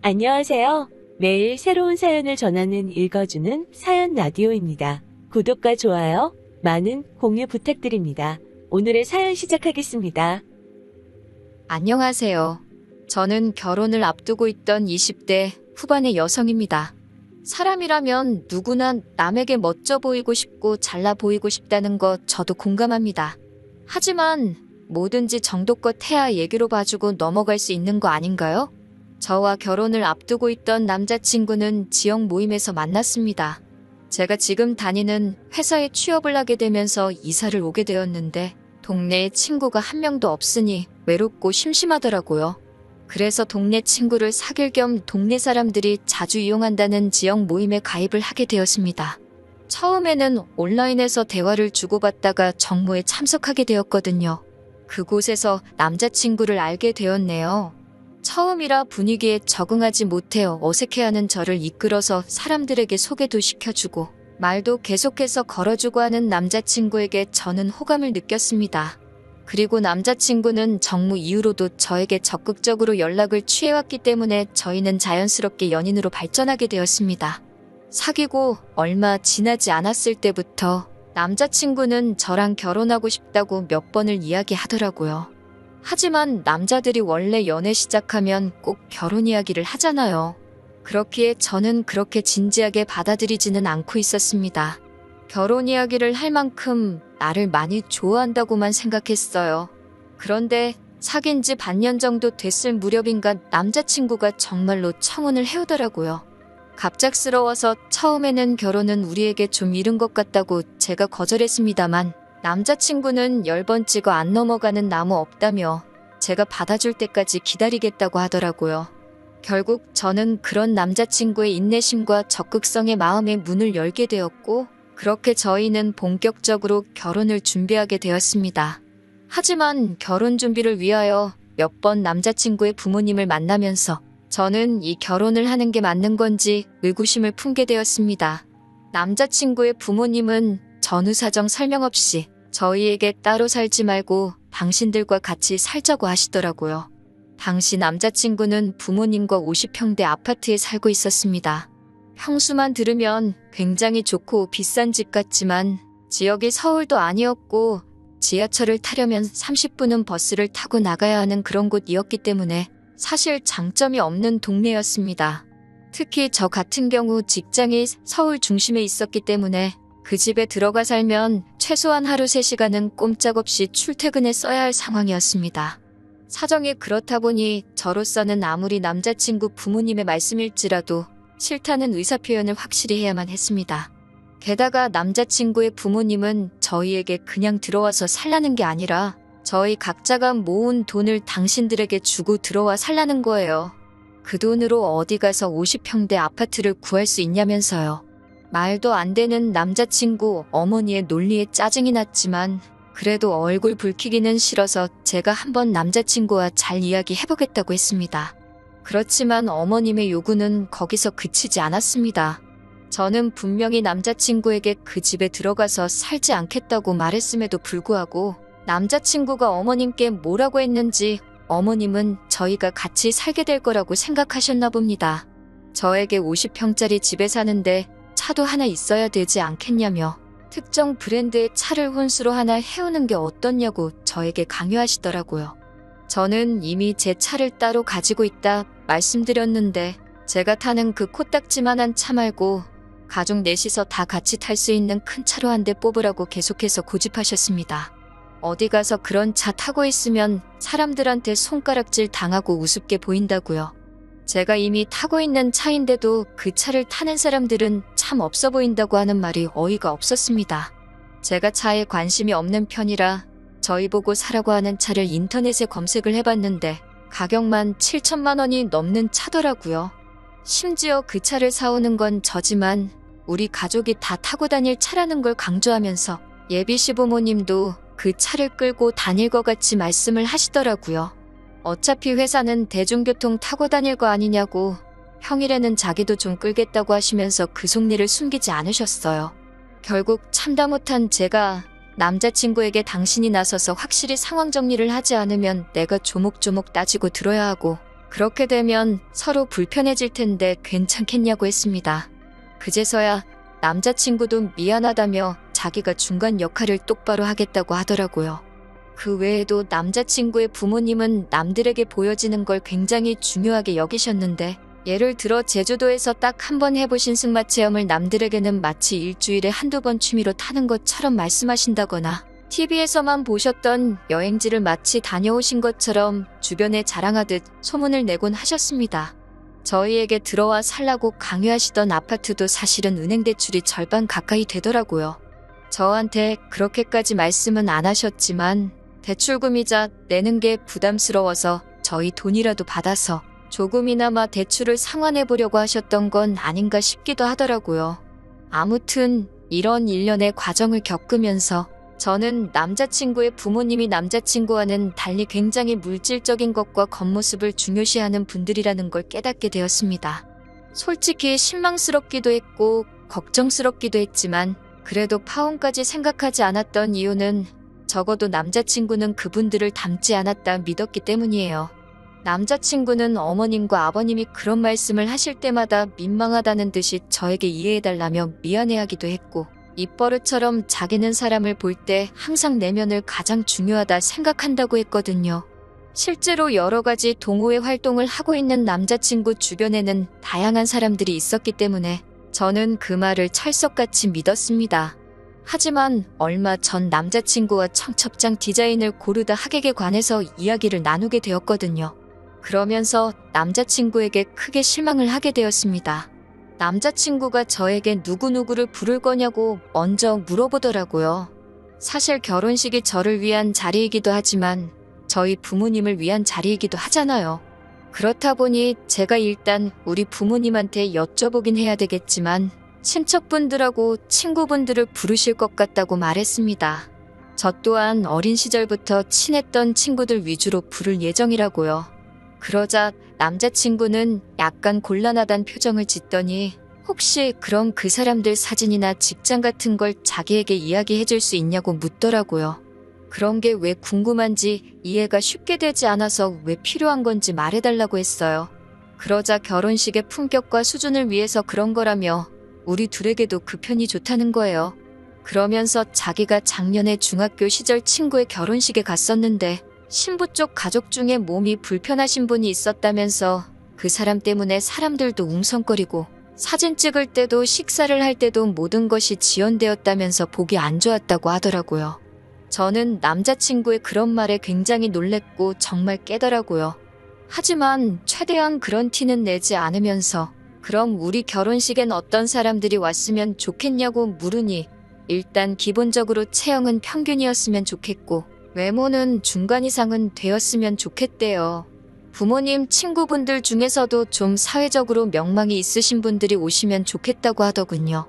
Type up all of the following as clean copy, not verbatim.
안녕하세요. 매일 새로운 사연을 전하는 읽어주는 사연 라디오입니다. 구독과 좋아요, 많은 공유 부탁드립니다. 오늘의 사연 시작하겠습니다. 안녕하세요. 저는 결혼을 앞두고 있던 20대 후반의 여성입니다. 사람이라면 누구나 남에게 멋져 보이고 싶고 잘나 보이고 싶다는 거 저도 공감합니다. 하지만 뭐든지 정도껏 해야 얘기로 봐주고 넘어갈 수 있는 거 아닌가요? 저와 결혼을 앞두고 있던 남자친구는 지역 모임에서 만났습니다. 제가 지금 다니는 회사에 취업을 하게 되면서 이사를 오게 되었는데 동네에 친구가 한 명도 없으니 외롭고 심심하더라고요. 그래서 동네 친구를 사귈 겸 동네 사람들이 자주 이용한다는 지역 모임에 가입을 하게 되었습니다. 처음에는 온라인에서 대화를 주고받다가 정모에 참석하게 되었거든요. 그곳에서 남자친구를 알게 되었네요. 처음이라 분위기에 적응하지 못해 어색해하는 저를 이끌어서 사람들에게 소개도 시켜주고 말도 계속해서 걸어주고 하는 남자친구에게 저는 호감을 느꼈습니다. 그리고 남자친구는 정모 이후로도 저에게 적극적으로 연락을 취해왔기 때문에 저희는 자연스럽게 연인으로 발전하게 되었습니다. 사귀고 얼마 지나지 않았을 때부터 남자친구는 저랑 결혼하고 싶다고 몇 번을 이야기하더라고요. 하지만 남자들이 원래 연애 시작하면 꼭 결혼 이야기를 하잖아요. 그렇기에 저는 그렇게 진지하게 받아들이지는 않고 있었습니다. 결혼 이야기를 할 만큼 나를 많이 좋아한다고만 생각했어요. 그런데 사귄 지 반년 정도 됐을 무렵인가 남자친구가 정말로 청혼을 해오더라고요. 갑작스러워서 처음에는 결혼은 우리에게 좀 이른 것 같다고 제가 거절했습니다만 남자친구는 10번 찍어 안 넘어가는 나무 없다며 제가 받아줄 때까지 기다리겠다고 하더라고요. 결국 저는 그런 남자친구의 인내심과 적극성의 마음에 문을 열게 되었고 그렇게 저희는 본격적으로 결혼을 준비하게 되었습니다. 하지만 결혼 준비를 위하여 몇 번 남자친구의 부모님을 만나면서 저는 이 결혼을 하는 게 맞는 건지 의구심을 품게 되었습니다. 남자친구의 부모님은 전후 사정 설명 없이 저희에게 따로 살지 말고 당신들과 같이 살자고 하시더라고요. 당시 남자친구는 부모님과 50평대 아파트에 살고 있었습니다. 평수만 들으면 굉장히 좋고 비싼 집 같지만 지역이 서울도 아니었고 지하철을 타려면 30분은 버스를 타고 나가야 하는 그런 곳이었기 때문에 사실 장점이 없는 동네였습니다. 특히 저 같은 경우 직장이 서울 중심에 있었기 때문에 그 집에 들어가 살면 최소한 하루 3시간은 꼼짝없이 출퇴근에 써야 할 상황이었습니다. 사정이 그렇다 보니 저로서는 아무리 남자친구 부모님의 말씀일지라도 싫다는 의사표현을 확실히 해야만 했습니다. 게다가 남자친구의 부모님은 저희에게 그냥 들어와서 살라는 게 아니라 저희 각자가 모은 돈을 당신들에게 주고 들어와 살라는 거예요. 그 돈으로 어디 가서 50평대 아파트를 구할 수 있냐면서요. 말도 안 되는 남자친구 어머니의 논리에 짜증이 났지만 그래도 얼굴 붉히기는 싫어서 제가 한번 남자친구와 잘 이야기해보겠다고 했습니다. 그렇지만 어머님의 요구는 거기서 그치지 않았습니다. 저는 분명히 남자친구에게 그 집에 들어가서 살지 않겠다고 말했음에도 불구하고 남자친구가 어머님께 뭐라고 했는지 어머님은 저희가 같이 살게 될 거라고 생각하셨나 봅니다. 저에게 50평짜리 집에 사는데 차도 하나 있어야 되지 않겠냐며 특정 브랜드의 차를 혼수로 하나 해오는 게 어떻냐고 저에게 강요하시더라고요. 저는 이미 제 차를 따로 가지고 있다 말씀드렸는데 제가 타는 그 코딱지만한 차 말고 가족 넷이서 다 같이 탈 수 있는 큰 차로 한 대 뽑으라고 계속해서 고집하셨습니다. 어디 가서 그런 차 타고 있으면 사람들한테 손가락질 당하고 우습게 보인다고요. 제가 이미 타고 있는 차인데도 그 차를 타는 사람들은 참 없어 보인다고 하는 말이 어이가 없었습니다. 제가 차에 관심이 없는 편이라 저희 보고 사라고 하는 차를 인터넷에 검색을 해봤는데 가격만 7천만 원이 넘는 차더라고요. 심지어 그 차를 사오는 건 저지만 우리 가족이 다 타고 다닐 차라는 걸 강조하면서 예비 시부모님도 그 차를 끌고 다닐 것 같이 말씀을 하시더라고요. 어차피 회사는 대중교통 타고 다닐 거 아니냐고 평일에는 자기도 좀 끌겠다고 하시면서 그 속내를 숨기지 않으셨어요. 결국 참다 못한 제가 남자친구에게 당신이 나서서 확실히 상황 정리를 하지 않으면 내가 조목조목 따지고 들어야 하고 그렇게 되면 서로 불편해질 텐데 괜찮겠냐고 했습니다. 그제서야 남자친구도 미안하다며 자기가 중간 역할을 똑바로 하겠다고 하더라고요. 그 외에도 남자친구의 부모님은 남들에게 보여지는 걸 굉장히 중요하게 여기셨는데, 예를 들어 제주도에서 딱 한 번 해보신 승마 체험을 남들에게는 마치 일주일에 한두 번 취미로 타는 것처럼 말씀하신다거나, TV에서만 보셨던 여행지를 마치 다녀오신 것처럼 주변에 자랑하듯 소문을 내곤 하셨습니다. 저희에게 들어와 살라고 강요하시던 아파트도 사실은 은행 대출이 절반 가까이 되더라고요. 저한테 그렇게까지 말씀은 안 하셨지만 대출금이자 내는 게 부담스러워서 저희 돈이라도 받아서 조금이나마 대출을 상환해 보려고 하셨던 건 아닌가 싶기도 하더라고요. 아무튼 이런 일련의 과정을 겪으면서 저는 남자친구의 부모님이 남자친구와는 달리 굉장히 물질적인 것과 겉모습을 중요시하는 분들이라는 걸 깨닫게 되었습니다. 솔직히 실망스럽기도 했고 걱정스럽기도 했지만 그래도 파혼까지 생각하지 않았던 이유는 적어도 남자친구는 그분들을 닮지 않았다 믿었기 때문이에요. 남자친구는 어머님과 아버님이 그런 말씀을 하실 때마다 민망하다는 듯이 저에게 이해해달라며 미안해하기도 했고, 입버릇처럼 자기는 사람을 볼 때 항상 내면을 가장 중요하다 생각한다고 했거든요. 실제로 여러 가지 동호회 활동을 하고 있는 남자친구 주변에는 다양한 사람들이 있었기 때문에 저는 그 말을 철석같이 믿었습니다. 하지만 얼마 전 남자친구와 청첩장 디자인을 고르다 하객에 관해서 이야기를 나누게 되었거든요. 그러면서 남자친구에게 크게 실망을 하게 되었습니다. 남자친구가 저에게 누구누구를 부를 거냐고 먼저 물어보더라고요. 사실 결혼식이 저를 위한 자리이기도 하지만 저희 부모님을 위한 자리이기도 하잖아요. 그렇다 보니 제가 일단 우리 부모님한테 여쭤보긴 해야 되겠지만 친척분들하고 친구분들을 부르실 것 같다고 말했습니다. 저 또한 어린 시절부터 친했던 친구들 위주로 부를 예정이라고요. 그러자 남자친구는 약간 곤란하단 표정을 짓더니 혹시 그럼 그 사람들 사진이나 직장 같은 걸 자기에게 이야기해 줄 수 있냐고 묻더라고요. 그런 게 왜 궁금한지 이해가 쉽게 되지 않아서 왜 필요한 건지 말해달라고 했어요. 그러자 결혼식의 품격과 수준을 위해서 그런 거라며 우리 둘에게도 그 편이 좋다는 거예요. 그러면서 자기가 작년에 중학교 시절 친구의 결혼식에 갔었는데 신부 쪽 가족 중에 몸이 불편하신 분이 있었다면서 그 사람 때문에 사람들도 웅성거리고 사진 찍을 때도 식사를 할 때도 모든 것이 지연되었다면서 보기 안 좋았다고 하더라고요. 저는 남자친구의 그런 말에 굉장히 놀랬고 정말 깨더라고요. 하지만 최대한 그런 티는 내지 않으면서 그럼 우리 결혼식엔 어떤 사람들이 왔으면 좋겠냐고 물으니 일단 기본적으로 체형은 평균이었으면 좋겠고 외모는 중간 이상은 되었으면 좋겠대요. 부모님, 친구분들 중에서도 좀 사회적으로 명망이 있으신 분들이 오시면 좋겠다고 하더군요.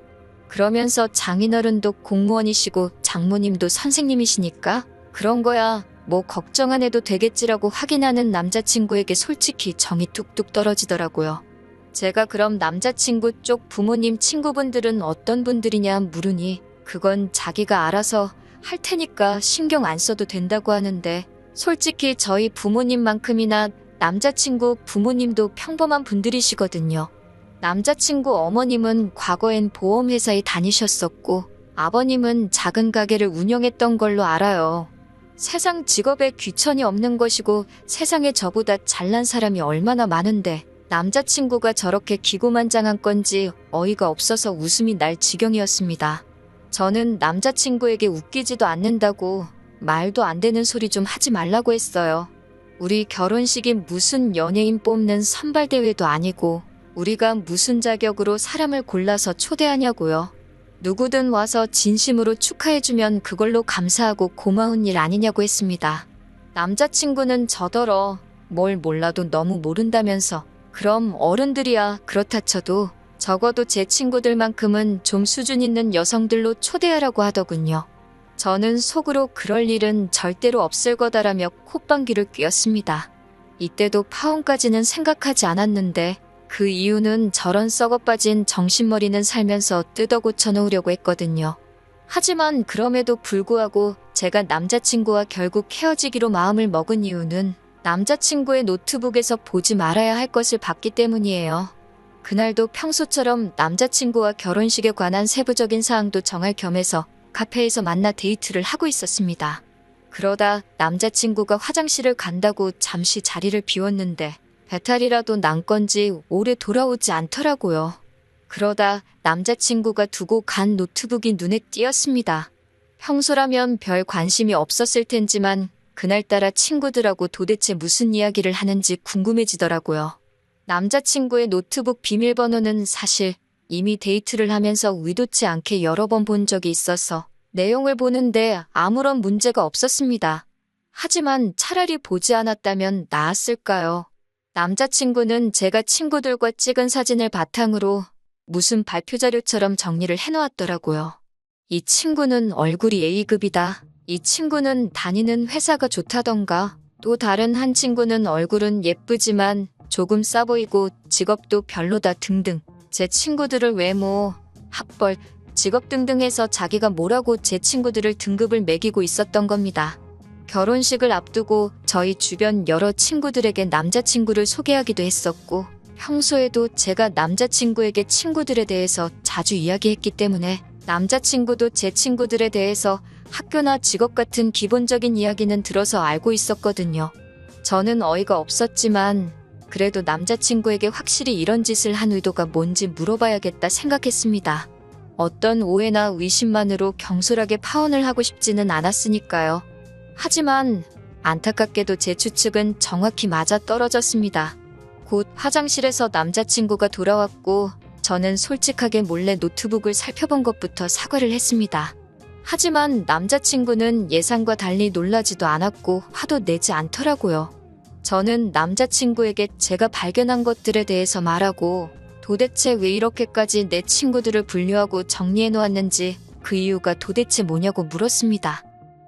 그러면서 장인어른도 공무원이시고 장모님도 선생님이시니까 그런 거야 뭐 걱정 안 해도 되겠지라고 확인하는 남자친구에게 솔직히 정이 뚝뚝 떨어지더라고요. 제가 그럼 남자친구 쪽 부모님 친구분들은 어떤 분들이냐 물으니 그건 자기가 알아서 할 테니까 신경 안 써도 된다고 하는데 솔직히 저희 부모님만큼이나 남자친구 부모님도 평범한 분들이시거든요. 남자친구 어머님은 과거엔 보험회사에 다니셨었고 아버님은 작은 가게를 운영했던 걸로 알아요. 세상 직업에 귀천이 없는 것이고 세상에 저보다 잘난 사람이 얼마나 많은데 남자친구가 저렇게 기고만장한 건지 어이가 없어서 웃음이 날 지경이었습니다. 저는 남자친구에게 웃기지도 않는다고 말도 안 되는 소리 좀 하지 말라고 했어요. 우리 결혼식이 무슨 연예인 뽑는 선발대회도 아니고 우리가 무슨 자격으로 사람을 골라서 초대하냐고요. 누구든 와서 진심으로 축하해주면 그걸로 감사하고 고마운 일 아니냐고 했습니다. 남자친구는 저더러 뭘 몰라도 너무 모른다면서 그럼 어른들이야 그렇다 쳐도 적어도 제 친구들만큼은 좀 수준 있는 여성들로 초대하라고 하더군요. 저는 속으로 그럴 일은 절대로 없을 거다라며 콧방귀를 뀌었습니다. 이때도 파혼까지는 생각하지 않았는데 그 이유는 저런 썩어빠진 정신머리는 살면서 뜯어 고쳐놓으려고 했거든요. 하지만 그럼에도 불구하고 제가 남자친구와 결국 헤어지기로 마음을 먹은 이유는 남자친구의 노트북에서 보지 말아야 할 것을 봤기 때문이에요. 그날도 평소처럼 남자친구와 결혼식에 관한 세부적인 사항도 정할 겸해서 카페에서 만나 데이트를 하고 있었습니다. 그러다 남자친구가 화장실을 간다고 잠시 자리를 비웠는데 배탈이라도 난 건지 오래 돌아오지 않더라고요. 그러다 남자친구가 두고 간 노트북이 눈에 띄었습니다. 평소라면 별 관심이 없었을 텐지만 그날따라 친구들하고 도대체 무슨 이야기를 하는지 궁금해지더라고요. 남자친구의 노트북 비밀번호는 사실 이미 데이트를 하면서 의도치 않게 여러 번 본 적이 있어서 내용을 보는데 아무런 문제가 없었습니다. 하지만 차라리 보지 않았다면 나았을까요? 남자친구는 제가 친구들과 찍은 사진을 바탕으로 무슨 발표 자료처럼 정리를 해놓았더라고요. 이 친구는 얼굴이 A급이다. 이 친구는 다니는 회사가 좋다던가. 또 다른 한 친구는 얼굴은 예쁘지만 조금 싸 보이고 직업도 별로다 등등. 제 친구들을 외모, 학벌, 직업 등등 해서 자기가 뭐라고 제 친구들을 등급을 매기고 있었던 겁니다. 결혼식을 앞두고 저희 주변 여러 친구들에게 남자친구를 소개하기도 했었고 평소에도 제가 남자친구에게 친구들에 대해서 자주 이야기했기 때문에 남자친구도 제 친구들에 대해서 학교나 직업 같은 기본적인 이야기는 들어서 알고 있었거든요. 저는 어이가 없었지만 그래도 남자친구에게 확실히 이런 짓을 한 의도가 뭔지 물어봐야겠다 생각했습니다. 어떤 오해나 의심만으로 경솔하게 파혼을 하고 싶지는 않았으니까요. 하지만 안타깝게도 제 추측은 정확히 맞아 떨어졌습니다. 곧 화장실에서 남자친구가 돌아왔고 저는 솔직하게 몰래 노트북을 살펴본 것부터 사과를 했습니다. 하지만 남자친구는 예상과 달리 놀라지도 않았고 화도 내지 않더라고요. 저는 남자친구에게 제가 발견한 것들에 대해서 말하고 도대체 왜 이렇게까지 내 친구들을 분류하고 정리해 놓았는지 그 이유가 도대체 뭐냐고 물었습니다.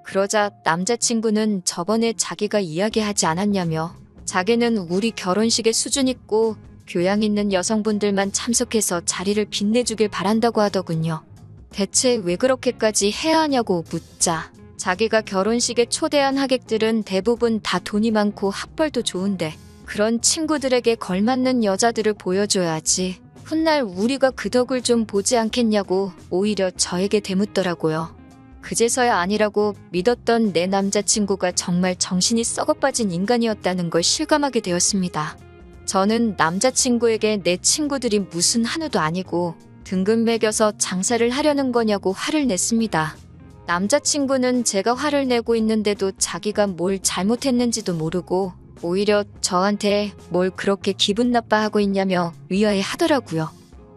그러자 남자친구는 저번에 자기가 이야기하지 않았냐며 자기는 우리 결혼식에 수준 있고 교양 있는 여성분들만 참석해서 자리를 빛내주길 바란다고 하더군요. 대체 왜 그렇게까지 해야 하냐고 묻자 자기가 결혼식에 초대한 하객들은 대부분 다 돈이 많고 학벌도 좋은데 그런 친구들에게 걸맞는 여자들을 보여줘야지 훗날 우리가 그 덕을 좀 보지 않겠냐고 오히려 저에게 대묻더라고요. 그제서야 아니라고 믿었던 내 남자친구가 정말 정신이 썩어빠진 인간이었다는 걸 실감하게 되었습니다. 저는 남자친구에게 내 친구들이 무슨 한우도 아니고 등급 매겨서 장사를 하려는 거냐고 화를 냈습니다. 남자친구는 제가 화를 내고 있는데도 자기가 뭘 잘못했는지도 모르고 오히려 저한테 뭘 그렇게 기분 나빠하고 있냐며 위화해 하더라고요.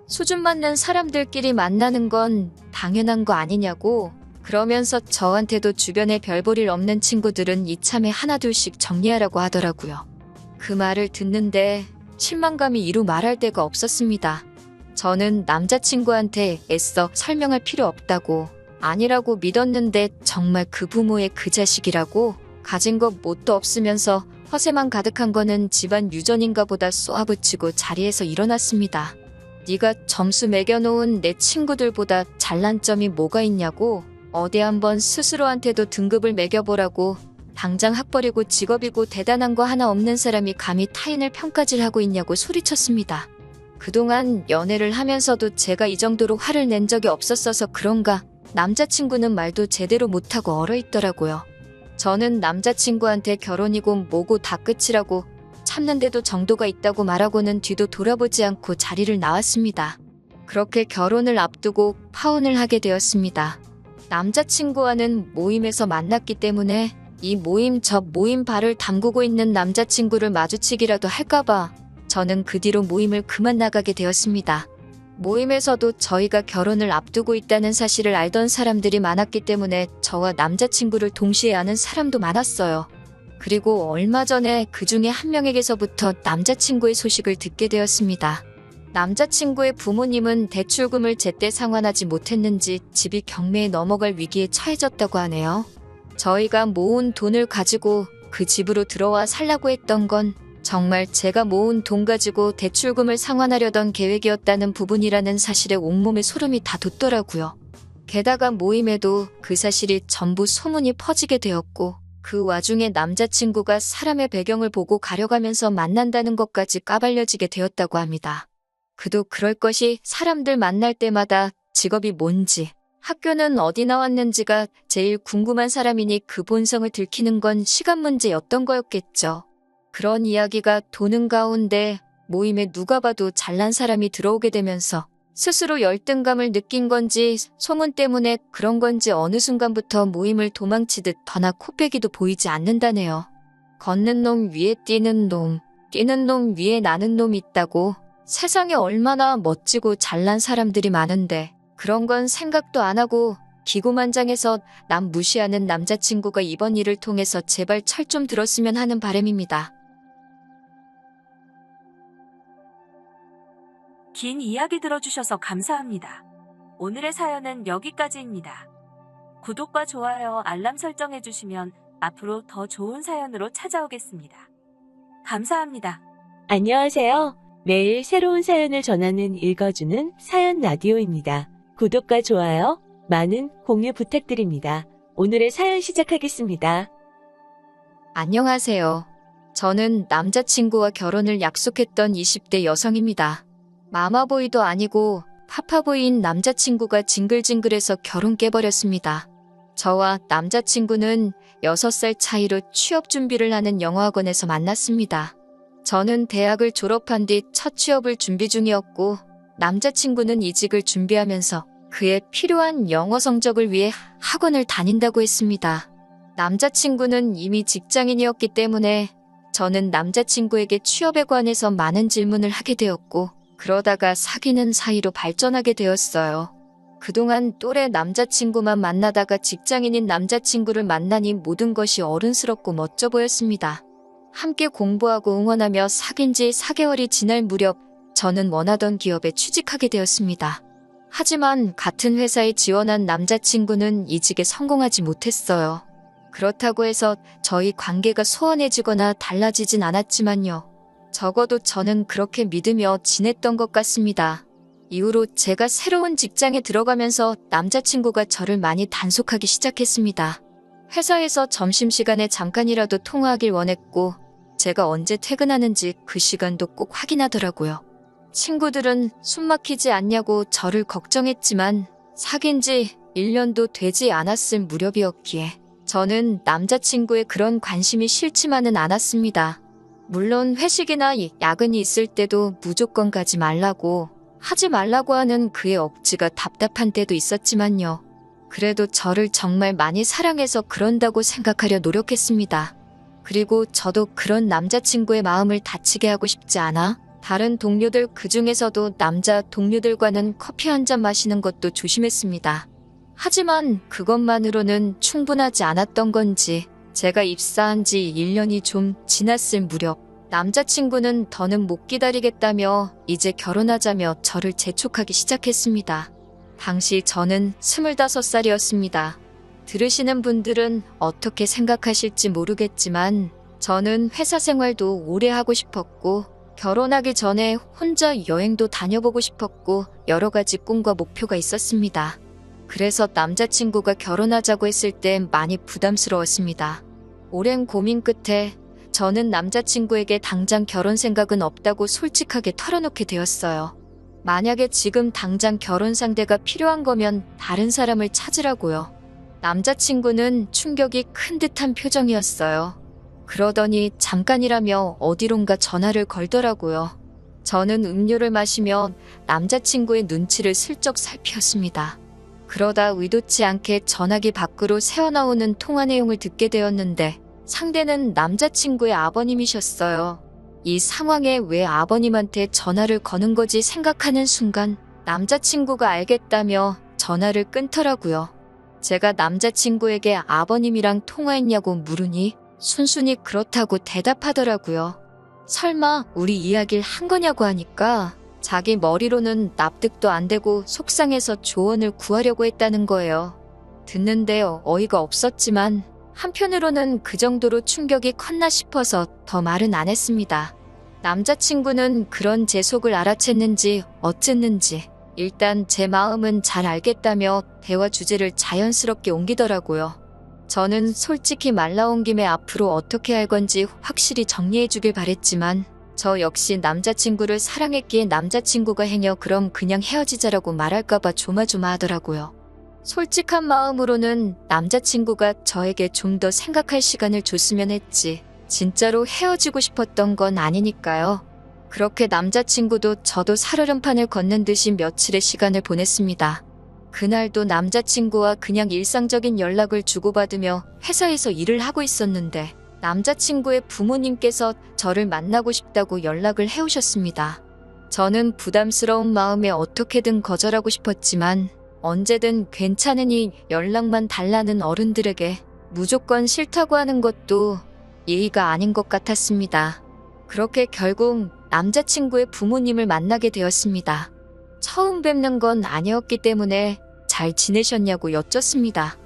수준 맞는 사람들끼리 만나는 건 당연한 거 아니냐고 그러면서 저한테도 주변에 별 볼 일 없는 친구들은 이참에 하나둘씩 정리하라고 하더라고요. 그 말을 듣는데 실망감이 이루 말할 데가 없었습니다. 저는 남자친구한테 애써 설명할 필요 없다고 아니라고 믿었는데 정말 그 부모의 그 자식이라고 가진 것 뭣도 없으면서 허세만 가득한 거는 집안 유전인가 보다 쏘아붙이고 자리에서 일어났습니다. 네가 점수 매겨놓은 내 친구들보다 잘난 점이 뭐가 있냐고 어디 한번 스스로한테도 등급을 매겨보라고 당장 학벌이고 직업이고 대단한 거 하나 없는 사람이 감히 타인을 평가질하고 있냐고 소리쳤습니다. 그동안 연애를 하면서도 제가 이 정도로 화를 낸 적이 없었어서 그런가 남자친구는 말도 제대로 못하고 얼어있더라고요. 저는 남자친구한테 결혼이고 뭐고 다 끝이라고 참는데도 정도가 있다고 말하고는 뒤도 돌아보지 않고 자리를 나왔습니다. 그렇게 결혼을 앞두고 파혼을 하게 되었습니다. 남자친구와는 모임에서 만났기 때문에 이 모임 저 모임 발을 담그고 있는 남자친구를 마주치기라도 할까봐 저는 그 뒤로 모임을 그만 나가게 되었습니다. 모임에서도 저희가 결혼을 앞두고 있다는 사실을 알던 사람들이 많았기 때문에 저와 남자친구를 동시에 아는 사람도 많았어요. 그리고 얼마 전에 그 중에 한 명에게서부터 남자친구의 소식을 듣게 되었습니다. 남자친구의 부모님은 대출금을 제때 상환하지 못했는지 집이 경매에 넘어갈 위기에 처해졌다고 하네요. 저희가 모은 돈을 가지고 그 집으로 들어와 살라고 했던 건 정말 제가 모은 돈 가지고 대출금을 상환하려던 계획이었다는 부분이라는 사실에 온몸에 소름이 다 돋더라고요. 게다가 모임에도 그 사실이 전부 소문이 퍼지게 되었고 그 와중에 남자친구가 사람의 배경을 보고 가려가면서 만난다는 것까지 까발려지게 되었다고 합니다. 그도 그럴 것이 사람들 만날 때마다 직업이 뭔지, 학교는 어디 나왔는지가 제일 궁금한 사람이니 그 본성을 들키는 건 시간 문제였던 거였겠죠. 그런 이야기가 도는 가운데 모임에 누가 봐도 잘난 사람이 들어오게 되면서 스스로 열등감을 느낀 건지 소문 때문에 그런 건지 어느 순간부터 모임을 도망치듯 더나 코빼기도 보이지 않는다네요. 걷는 놈 위에 뛰는 놈, 뛰는 놈 위에 나는 놈이 있다고. 세상에 얼마나 멋지고 잘난 사람들이 많은데 그런 건 생각도 안 하고 기고만장해서 남 무시하는 남자친구가 이번 일을 통해서 제발 철 좀 들었으면 하는 바람입니다. 긴 이야기 들어주셔서 감사합니다. 오늘의 사연은 여기까지입니다. 구독과 좋아요, 알람 설정해주시면 앞으로 더 좋은 사연으로 찾아오겠습니다. 감사합니다. 안녕하세요. 매일 새로운 사연을 전하는 읽어주는 사연 라디오입니다. 구독과 좋아요, 많은 공유 부탁드립니다. 오늘의 사연 시작하겠습니다. 안녕하세요. 저는 남자친구와 결혼을 약속했던 20대 여성입니다. 마마보이도 아니고 파파보이인 남자친구가 징글징글해서 결혼 깨버렸습니다. 저와 남자친구는 6살 차이로 취업 준비를 하는 영어학원에서 만났습니다. 저는 대학을 졸업한 뒤 첫 취업을 준비 중이었고 남자친구는 이직을 준비하면서 그에 필요한 영어 성적을 위해 학원을 다닌다고 했습니다. 남자친구는 이미 직장인이었기 때문에 저는 남자친구에게 취업에 관해서 많은 질문을 하게 되었고 그러다가 사귀는 사이로 발전하게 되었어요. 그동안 또래 남자친구만 만나다가 직장인인 남자친구를 만나니 모든 것이 어른스럽고 멋져 보였습니다. 함께 공부하고 응원하며 사귄 지 4개월이 지날 무렵 저는 원하던 기업에 취직하게 되었습니다. 하지만 같은 회사에 지원한 남자친구는 이직에 성공하지 못했어요. 그렇다고 해서 저희 관계가 소원해지거나 달라지진 않았지만요. 적어도 저는 그렇게 믿으며 지냈던 것 같습니다. 이후로 제가 새로운 직장에 들어가면서 남자친구가 저를 많이 단속하기 시작했습니다. 회사에서 점심시간에 잠깐이라도 통화하길 원했고 제가 언제 퇴근하는지 그 시간도 꼭 확인하더라고요. 친구들은 숨 막히지 않냐고 저를 걱정했지만 사귄 지 1년도 되지 않았을 무렵이었기에 저는 남자친구의 그런 관심이 싫지만은 않았습니다. 물론 회식이나 야근이 있을 때도 무조건 가지 말라고 하지 말라고 하는 그의 억지가 답답한 때도 있었지만요. 그래도 저를 정말 많이 사랑해서 그런다고 생각하려 노력했습니다. 그리고 저도 그런 남자친구의 마음을 다치게 하고 싶지 않아 다른 동료들 그중에서도 남자 동료들과는 커피 한 잔 마시는 것도 조심했습니다. 하지만 그것만으로는 충분하지 않았던 건지 제가 입사한 지 1년이 좀 지났을 무렵 남자친구는 더는 못 기다리겠다며 이제 결혼하자며 저를 재촉하기 시작했습니다. 당시 저는 25살이었습니다. 들으시는 분들은 어떻게 생각하실지 모르겠지만 저는 회사 생활도 오래 하고 싶었고 결혼하기 전에 혼자 여행도 다녀보고 싶었고 여러 가지 꿈과 목표가 있었습니다. 그래서 남자친구가 결혼하자고 했을 때 많이 부담스러웠습니다. 오랜 고민 끝에 저는 남자친구에게 당장 결혼 생각은 없다고 솔직하게 털어놓게 되었어요. 만약에 지금 당장 결혼 상대가 필요한 거면 다른 사람을 찾으라고요. 남자친구는 충격이 큰 듯한 표정이었어요. 그러더니 잠깐이라며 어디론가 전화를 걸더라고요. 저는 음료를 마시며 남자친구의 눈치를 슬쩍 살피었습니다. 그러다 의도치 않게 전화기 밖으로 새어나오는 통화 내용을 듣게 되었는데 상대는 남자친구의 아버님이셨어요. 이 상황에 왜 아버님한테 전화를 거는 거지 생각하는 순간 남자친구가 알겠다며 전화를 끊더라고요. 제가 남자친구에게 아버님이랑 통화했냐고 물으니 순순히 그렇다고 대답하더라고요. 설마 우리 이야기를 한 거냐고 하니까 자기 머리로는 납득도 안 되고 속상해서 조언을 구하려고 했다는 거예요. 듣는데 어이가 없었지만 한편으로는 그 정도로 충격이 컸나 싶어서 더 말은 안 했습니다. 남자친구는 그런 제 속을 알아챘는지 어쨌는지 일단 제 마음은 잘 알겠다며 대화 주제를 자연스럽게 옮기더라고요. 저는 솔직히 말 나온 김에 앞으로 어떻게 할 건지 확실히 정리해 주길 바랬지만 저 역시 남자친구를 사랑했기에 남자친구가 행여 그럼 그냥 헤어지자라고 말할까봐 조마조마하더라고요. 솔직한 마음으로는 남자친구가 저에게 좀 더 생각할 시간을 줬으면 했지 진짜로 헤어지고 싶었던 건 아니니까요. 그렇게 남자친구도 저도 살얼음판을 걷는 듯이 며칠의 시간을 보냈습니다. 그날도 남자친구와 그냥 일상적인 연락을 주고받으며 회사에서 일을 하고 있었는데 남자친구의 부모님께서 저를 만나고 싶다고 연락을 해오셨습니다. 저는 부담스러운 마음에 어떻게든 거절하고 싶었지만 언제든 괜찮으니 연락만 달라는 어른들에게 무조건 싫다고 하는 것도 예의가 아닌 것 같았습니다. 그렇게 결국 남자친구의 부모님을 만나게 되었습니다. 처음 뵙는 건 아니었기 때문에 잘 지내셨냐고 여쭙습니다.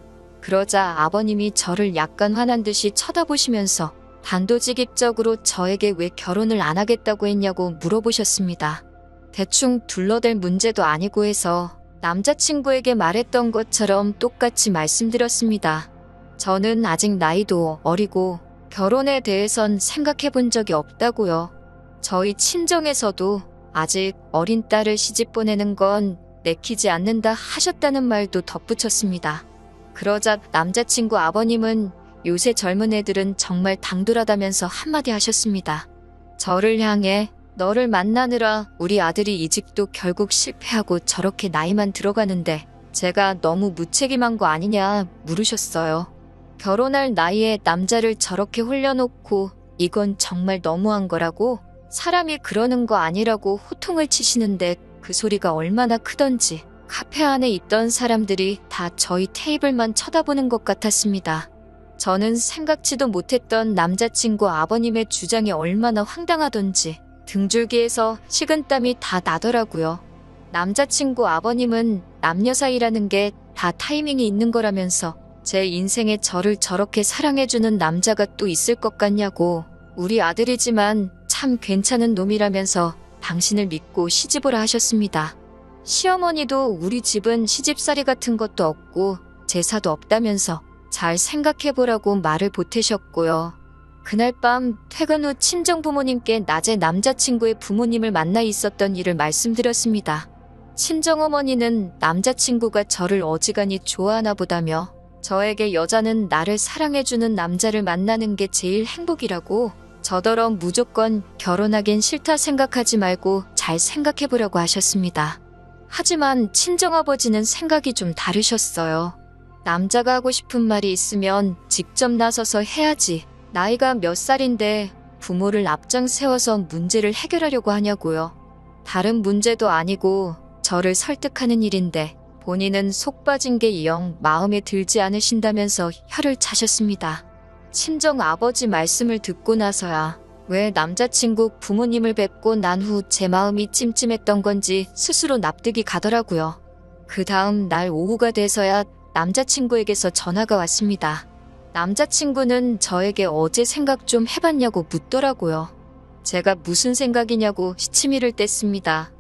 그러자 아버님이 저를 약간 화난 듯이 쳐다보시면서 단도직입적으로 저에게 왜 결혼을 안 하겠다고 했냐고 물어보셨습니다. 대충 둘러댈 문제도 아니고 해서 남자친구에게 말했던 것처럼 똑같이 말씀드렸습니다. 저는 아직 나이도 어리고 결혼에 대해선 생각해 본 적이 없다고요. 저희 친정에서도 아직 어린 딸을 시집 보내는 건 내키지 않는다 하셨다는 말도 덧붙였습니다. 그러자 남자친구 아버님은 요새 젊은 애들은 정말 당돌하다면서 한마디 하셨습니다. 저를 향해 너를 만나느라 우리 아들이 이직도 결국 실패하고 저렇게 나이만 들어가는데 제가 너무 무책임한 거 아니냐 물으셨어요. 결혼할 나이에 남자를 저렇게 홀려놓고 이건 정말 너무한 거라고 사람이 그러는 거 아니라고 호통을 치시는데 그 소리가 얼마나 크던지 카페 안에 있던 사람들이 다 저희 테이블만 쳐다보는 것 같았습니다. 저는 생각지도 못했던 남자친구 아버님의 주장이 얼마나 황당하던지 등줄기에서 식은땀이 다 나더라고요. 남자친구 아버님은 남녀 사이라는 게 다 타이밍이 있는 거라면서 제 인생에 저를 저렇게 사랑해주는 남자가 또 있을 것 같냐고 우리 아들이지만 참 괜찮은 놈이라면서 당신을 믿고 시집오라 하셨습니다. 시어머니도 우리 집은 시집살이 같은 것도 없고 제사도 없다면서 잘 생각해보라고 말을 보태셨고요. 그날 밤 퇴근 후 친정부모님께 낮에 남자친구의 부모님을 만나 있었던 일을 말씀드렸습니다. 친정어머니는 남자친구가 저를 어지간히 좋아하나 보다며 저에게 여자는 나를 사랑해주는 남자를 만나는 게 제일 행복이라고 저더러 무조건 결혼하긴 싫다 생각하지 말고 잘 생각해보라고 하셨습니다. 하지만 친정아버지는 생각이 좀 다르셨어요. 남자가 하고 싶은 말이 있으면 직접 나서서 해야지. 나이가 몇 살인데 부모를 앞장 세워서 문제를 해결하려고 하냐고요. 다른 문제도 아니고 저를 설득하는 일인데 본인은 속 빠진 게 영 마음에 들지 않으신다면서 혀를 차셨습니다. 친정 아버지 말씀을 듣고 나서야 왜 남자친구 부모님을 뵙고 난 후 제 마음이 찜찜했던 건지 스스로 납득이 가더라고요. 그 다음 날 오후가 돼서야 남자친구에게서 전화가 왔습니다. 남자친구는 저에게 어제 생각 좀 해봤냐고 묻더라고요. 제가 무슨 생각이냐고 시치미를 뗐습니다.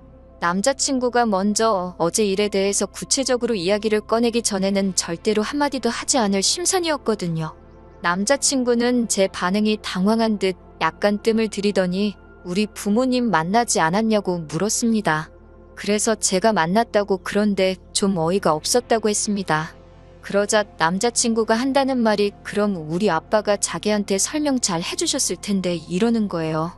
남자친구가 먼저 어제 일에 대해서 구체적으로 이야기를 꺼내기 전에는 절대로 한마디도 하지 않을 심산이었거든요. 남자친구는 제 반응이 당황한 듯 약간 뜸을 들이더니 우리 부모님 만나지 않았냐고 물었습니다. 그래서 제가 만났다고 그런데 좀 어이가 없었다고 했습니다. 그러자 남자친구가 한다는 말이 그럼 우리 아빠가 자기한테 설명 잘 해주셨을 텐데 이러는 거예요.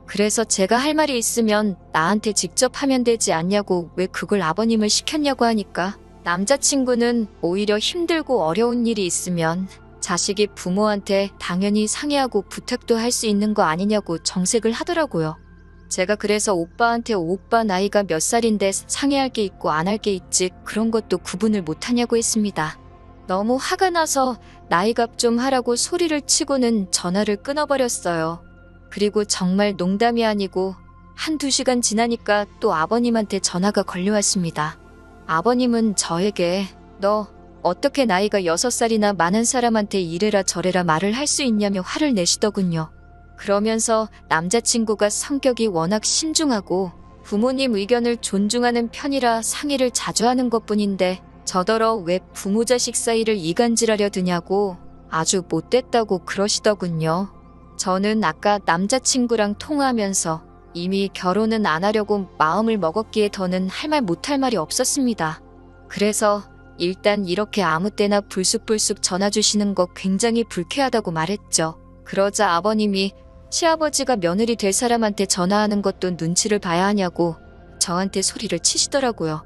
그래서 제가 할 말이 있으면 나한테 직접 하면 되지 않냐고 왜 그걸 아버님을 시켰냐고 하니까 남자친구는 오히려 힘들고 어려운 일이 있으면 자식이 부모한테 당연히 상의하고 부탁도 할 수 있는 거 아니냐고 정색을 하더라고요. 제가 그래서 오빠한테 오빠 나이가 몇 살인데 상의할 게 있고 안 할 게 있지 그런 것도 구분을 못하냐고 했습니다. 너무 화가 나서 나이값 좀 하라고 소리를 치고는 전화를 끊어버렸어요. 그리고 정말 농담이 아니고 한두 시간 지나니까 또 아버님한테 전화가 걸려왔습니다. 아버님은 저에게 너 어떻게 나이가 6살이나 많은 사람한테 이래라 저래라 말을 할 수 있냐며 화를 내시더군요. 그러면서 남자친구가 성격이 워낙 신중하고 부모님 의견을 존중하는 편이라 상의를 자주 하는 것뿐인데 저더러 왜 부모 자식 사이를 이간질하려 드냐고 아주 못됐다고 그러시더군요. 저는 아까 남자친구랑 통화하면서 이미 결혼은 안 하려고 마음을 먹었기에 더는 할 말 못할 말이 없었습니다. 그래서 일단 이렇게 아무 때나 불쑥불쑥 전화 주시는 거 굉장히 불쾌하다고 말했죠. 그러자 아버님이 시아버지가 며느리 될 사람한테 전화하는 것도 눈치를 봐야 하냐고 저한테 소리를 치시더라고요.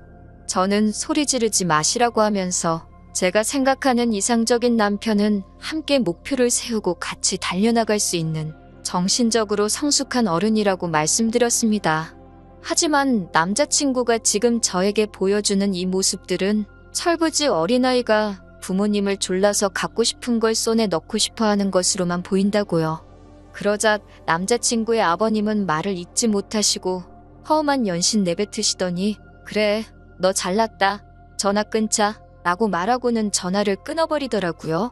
저는 소리 지르지 마시라고 하면서 제가 생각하는 이상적인 남편은 함께 목표를 세우고 같이 달려나갈 수 있는 정신적으로 성숙한 어른이라고 말씀드렸습니다. 하지만 남자친구가 지금 저에게 보여주는 이 모습들은 철부지 어린아이가 부모님을 졸라서 갖고 싶은 걸 손에 넣고 싶어 하는 것으로만 보인다고요. 그러자 남자친구의 아버님은 말을 잇지 못하시고 허음한 연신 내뱉으시더니 그래, 너 잘났다. 전화 끊자. 라고 말하고는 전화를 끊어버리더라고요.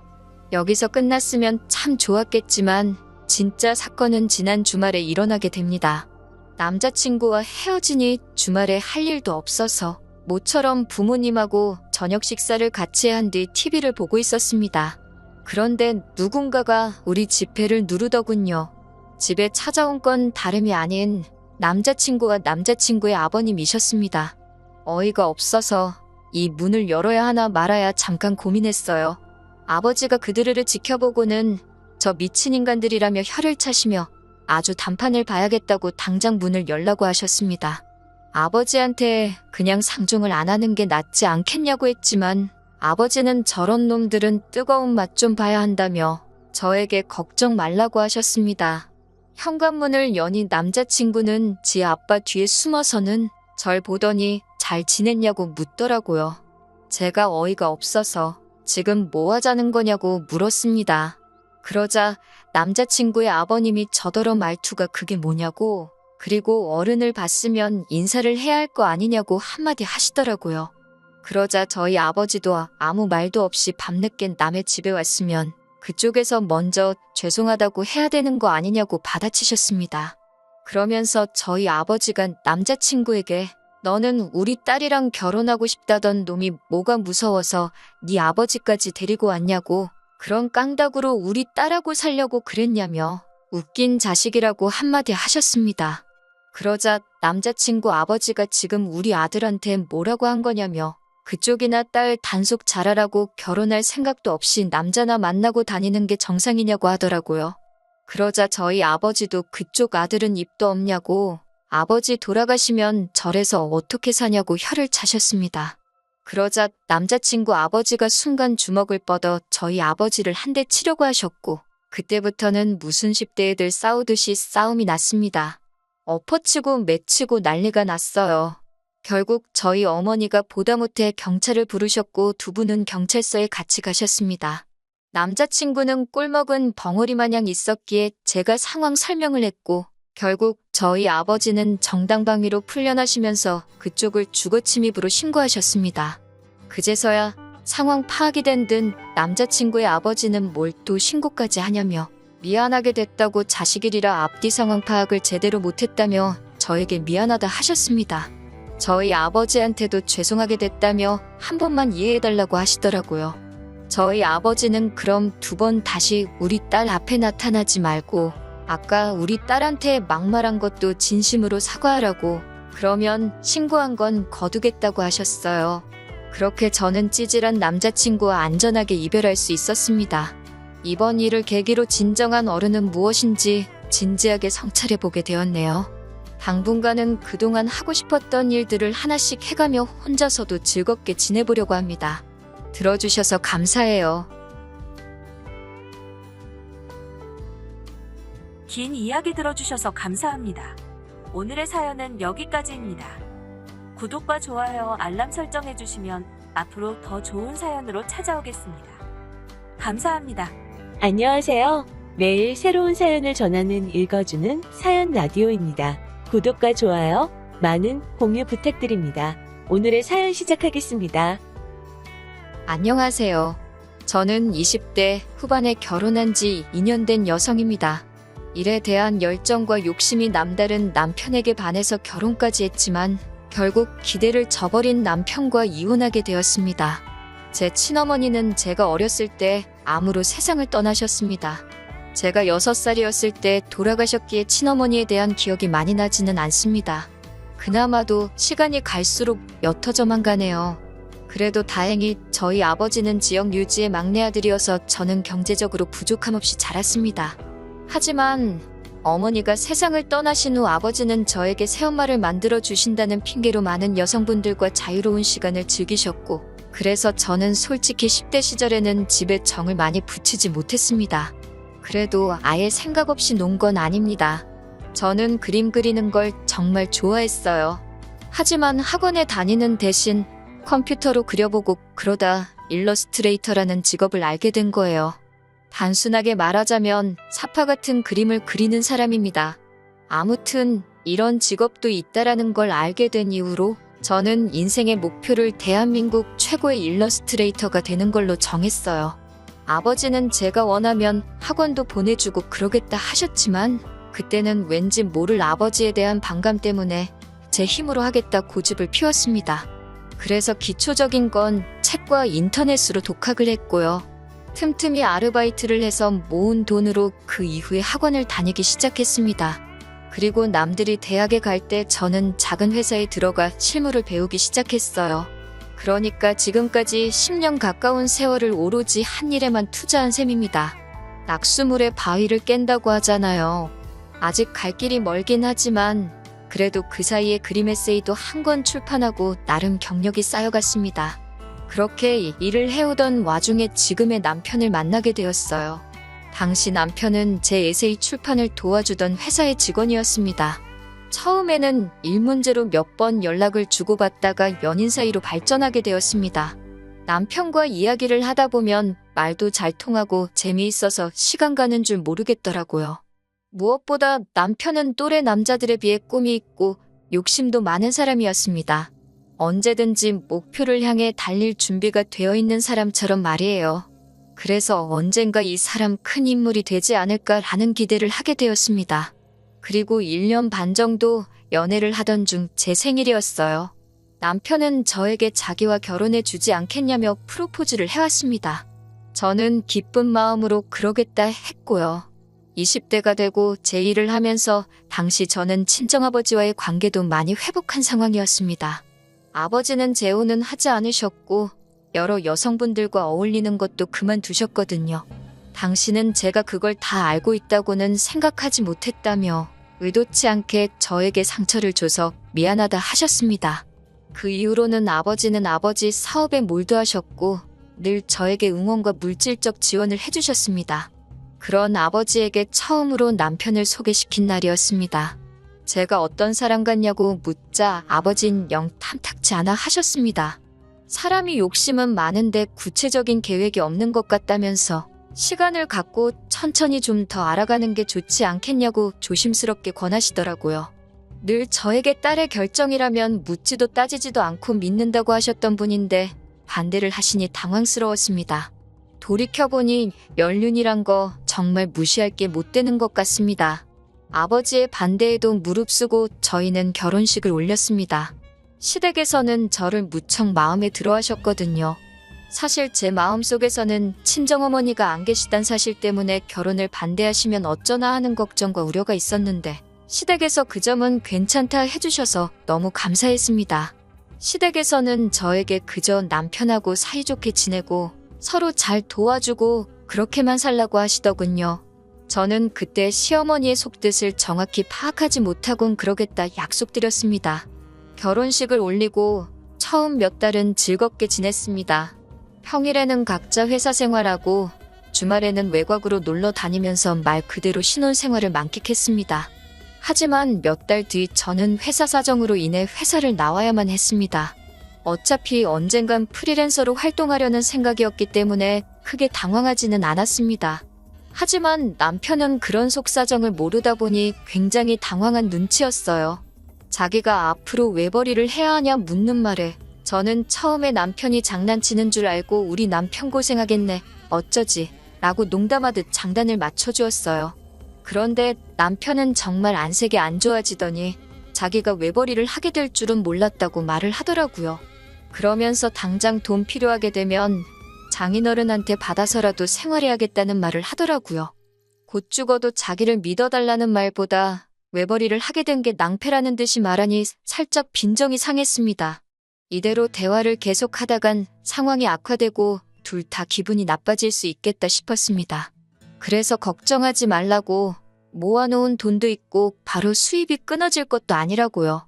여기서 끝났으면 참 좋았겠지만 진짜 사건은 지난 주말에 일어나게 됩니다. 남자친구와 헤어지니 주말에 할 일도 없어서 모처럼 부모님하고 저녁 식사를 같이 한 뒤 TV를 보고 있었습니다. 그런데 누군가가 우리 집 배를 누르더군요. 집에 찾아온 건 다름이 아닌 남자친구와 남자친구의 아버님이셨습니다. 어이가 없어서 이 문을 열어야 하나 말아야 잠깐 고민했어요. 아버지가 그들을 지켜보고는 저 미친 인간들이라며 혀를 차시며 아주 단판을 봐야겠다고 당장 문을 열라고 하셨습니다. 아버지한테 그냥 상종을 안 하는 게 낫지 않겠냐고 했지만 아버지는 저런 놈들은 뜨거운 맛 좀 봐야 한다며 저에게 걱정 말라고 하셨습니다. 현관문을 여니 남자친구는 지 아빠 뒤에 숨어서는 절 보더니 잘 지냈냐고 묻더라고요. 제가 어이가 없어서 지금 뭐 하자는 거냐고 물었습니다. 그러자 남자친구의 아버님이 저더러 말투가 그게 뭐냐고 그리고 어른을 봤으면 인사를 해야 할 거 아니냐고 한마디 하시더라고요. 그러자 저희 아버지도 아무 말도 없이 밤늦게 남의 집에 왔으면 그쪽에서 먼저 죄송하다고 해야 되는 거 아니냐고 받아치셨습니다. 그러면서 저희 아버지가 남자친구에게 너는 우리 딸이랑 결혼하고 싶다던 놈이 뭐가 무서워서 네 아버지까지 데리고 왔냐고 그런 깡닭으로 우리 딸하고 살려고 그랬냐며 웃긴 자식이라고 한마디 하셨습니다. 그러자 남자친구 아버지가 지금 우리 아들한테 뭐라고 한 거냐며 그쪽이나 딸 단속 잘하라고 결혼할 생각도 없이 남자나 만나고 다니는 게 정상이냐고 하더라고요. 그러자 저희 아버지도 그쪽 아들은 입도 없냐고 아버지 돌아가시면 절에서 어떻게 사냐고 혀를 차셨습니다. 그러자 남자친구 아버지가 순간 주먹을 뻗어 저희 아버지를 한 대 치려고 하셨고 그때부터는 무슨 10대 애들 싸우듯이 싸움이 났습니다. 엎어치고 매치고 난리가 났어요. 결국 저희 어머니가 보다 못해 경찰을 부르셨고 두 분은 경찰서에 같이 가셨습니다. 남자친구는 꼴먹은 벙어리 마냥 있었기에 제가 상황 설명을 했고 결국 저희 아버지는 정당방위로 풀려나시면서 그쪽을 주거침입으로 신고하셨습니다. 그제서야 상황 파악이 된 듯 남자친구의 아버지는 뭘 또 신고까지 하냐며 미안하게 됐다고 자식이라 앞뒤 상황 파악을 제대로 못했다며 저에게 미안하다 하셨습니다. 저희 아버지한테도 죄송하게 됐다며 한 번만 이해해달라고 하시더라고요. 저희 아버지는 그럼 두 번 다시 우리 딸 앞에 나타나지 말고 아까 우리 딸한테 막말한 것도 진심으로 사과하라고 그러면 신고한 건 거두겠다고 하셨어요. 그렇게 저는 찌질한 남자친구와 안전하게 이별할 수 있었습니다. 이번 일을 계기로 진정한 어른은 무엇인지 진지하게 성찰해보게 되었네요. 당분간은 그동안 하고 싶었던 일들을 하나씩 해가며 혼자서도 즐겁게 지내보려고 합니다. 들어주셔서 감사해요. 긴 이야기 들어주셔서 감사합니다. 오늘의 사연은 여기까지입니다. 구독과 좋아요, 알람 설정해주시면 앞으로 더 좋은 사연으로 찾아오겠습니다. 감사합니다. 안녕하세요. 매일 새로운 사연을 전하는 읽어주는 사연 라디오입니다. 구독과 좋아요, 많은 공유 부탁드립니다. 오늘의 사연 시작하겠습니다. 안녕하세요. 저는 20대 후반에 결혼한 지 2년 된 여성입니다. 일에 대한 열정과 욕심이 남다른 남편에게 반해서 결혼까지 했지만 결국 기대를 저버린 남편과 이혼하게 되었습니다. 제 친어머니는 제가 어렸을 때 암으로 세상을 떠나셨습니다. 제가 6살이었을 때 돌아가셨기에 친어머니에 대한 기억이 많이 나지는 않습니다. 그나마도 시간이 갈수록 옅어져만 가네요. 그래도 다행히 저희 아버지는 지역 유지의 막내 아들이어서 저는 경제적으로 부족함 없이 자랐습니다. 하지만 어머니가 세상을 떠나신 후 아버지는 저에게 새엄마를 만들어 주신다는 핑계로 많은 여성분들과 자유로운 시간을 즐기셨고, 그래서 저는 솔직히 10대 시절에는 집에 정을 많이 붙이지 못했습니다. 그래도 아예 생각 없이 논 건 아닙니다. 저는 그림 그리는 걸 정말 좋아했어요. 하지만 학원에 다니는 대신 컴퓨터로 그려보고 그러다 일러스트레이터라는 직업을 알게 된 거예요. 단순하게 말하자면 사파 같은 그림을 그리는 사람입니다. 아무튼 이런 직업도 있다라는 걸 알게 된 이후로 저는 인생의 목표를 대한민국 최고의 일러스트레이터가 되는 걸로 정했어요. 아버지는 제가 원하면 학원도 보내주고 그러겠다 하셨지만 그때는 왠지 모를 아버지에 대한 반감 때문에 제 힘으로 하겠다 고집을 피웠습니다. 그래서 기초적인 건 책과 인터넷으로 독학을 했고요. 틈틈이 아르바이트를 해서 모은 돈으로 그 이후에 학원을 다니기 시작했습니다. 그리고 남들이 대학에 갈 때 저는 작은 회사에 들어가 실무를 배우기 시작했어요. 그러니까 지금까지 10년 가까운 세월을 오로지 한 일에만 투자한 셈입니다. 낙수물에 바위를 깬다고 하잖아요. 아직 갈 길이 멀긴 하지만 그래도 그 사이에 그림 에세이도 한 권 출판하고 나름 경력이 쌓여갔습니다. 그렇게 일을 해오던 와중에 지금의 남편을 만나게 되었어요. 당시 남편은 제 에세이 출판을 도와주던 회사의 직원이었습니다. 처음에는 일 문제로 몇 번 연락을 주고받다가 연인 사이로 발전하게 되었습니다. 남편과 이야기를 하다 보면 말도 잘 통하고 재미있어서 시간 가는 줄 모르겠더라고요. 무엇보다 남편은 또래 남자들에 비해 꿈이 있고 욕심도 많은 사람이었습니다. 언제든지 목표를 향해 달릴 준비가 되어 있는 사람처럼 말이에요. 그래서 언젠가 이 사람 큰 인물이 되지 않을까라는 기대를 하게 되었습니다. 그리고 1년 반 정도 연애를 하던 중 제 생일이었어요. 남편은 저에게 자기와 결혼해 주지 않겠냐며 프로포즈를 해왔습니다. 저는 기쁜 마음으로 그러겠다 했고요. 20대가 되고 제 일을 하면서 당시 저는 친정아버지와의 관계도 많이 회복한 상황이었습니다. 아버지는 재혼은 하지 않으셨고 여러 여성분들과 어울리는 것도 그만두셨거든요. 당신은 제가 그걸 다 알고 있다고는 생각하지 못했다며 의도치 않게 저에게 상처를 줘서 미안하다 하셨습니다. 그 이후로는 아버지는 아버지 사업에 몰두하셨고 늘 저에게 응원과 물질적 지원을 해주셨습니다. 그런 아버지에게 처음으로 남편을 소개시킨 날이었습니다. 제가 어떤 사람 같냐고 묻자 아버진 영 탐탁지 않아 하셨습니다. 사람이 욕심은 많은데 구체적인 계획이 없는 것 같다면서 시간을 갖고 천천히 좀 더 알아가는 게 좋지 않겠냐고 조심스럽게 권하시더라고요. 늘 저에게 딸의 결정이라면 묻지도 따지지도 않고 믿는다고 하셨던 분인데 반대를 하시니 당황스러웠습니다. 돌이켜보니 연륜이란 거 정말 무시할 게 못 되는 것 같습니다. 아버지의 반대에도 무릅쓰고 저희는 결혼식을 올렸습니다. 시댁에서는 저를 무척 마음에 들어 하셨거든요. 사실 제 마음속에서는 친정어머니가 안 계시단 사실 때문에 결혼을 반대하시면 어쩌나 하는 걱정과 우려가 있었는데 시댁에서 그 점은 괜찮다 해주셔서 너무 감사했습니다. 시댁에서는 저에게 그저 남편하고 사이좋게 지내고 서로 잘 도와주고 그렇게만 살라고 하시더군요. 저는 그때 시어머니의 속뜻을 정확히 파악하지 못하곤 그러겠다 약속드렸습니다. 결혼식을 올리고 처음 몇 달은 즐겁게 지냈습니다. 평일에는 각자 회사 생활하고 주말에는 외곽으로 놀러 다니면서 말 그대로 신혼생활을 만끽했습니다. 하지만 몇 달 뒤 저는 회사 사정으로 인해 회사를 나와야만 했습니다. 어차피 언젠간 프리랜서로 활동하려는 생각이었기 때문에 크게 당황하지는 않았습니다. 하지만 남편은 그런 속사정을 모르다 보니 굉장히 당황한 눈치였어요. 자기가 앞으로 외벌이를 해야 하냐 묻는 말에 저는 처음에 남편이 장난치는 줄 알고 우리 남편 고생하겠네, 어쩌지 라고 농담하듯 장단을 맞춰주었어요. 그런데 남편은 정말 안색이 안 좋아지더니 자기가 외벌이를 하게 될 줄은 몰랐다고 말을 하더라고요. 그러면서 당장 돈 필요하게 되면 장인어른한테 받아서라도 생활해야겠다는 말을 하더라고요. 곧 죽어도 자기를 믿어달라는 말보다 외벌이를 하게 된 게 낭패라는 듯이 말하니 살짝 빈정이 상했습니다. 이대로 대화를 계속하다간 상황이 악화되고 둘 다 기분이 나빠질 수 있겠다 싶었습니다. 그래서 걱정하지 말라고, 모아놓은 돈도 있고 바로 수입이 끊어질 것도 아니라고요.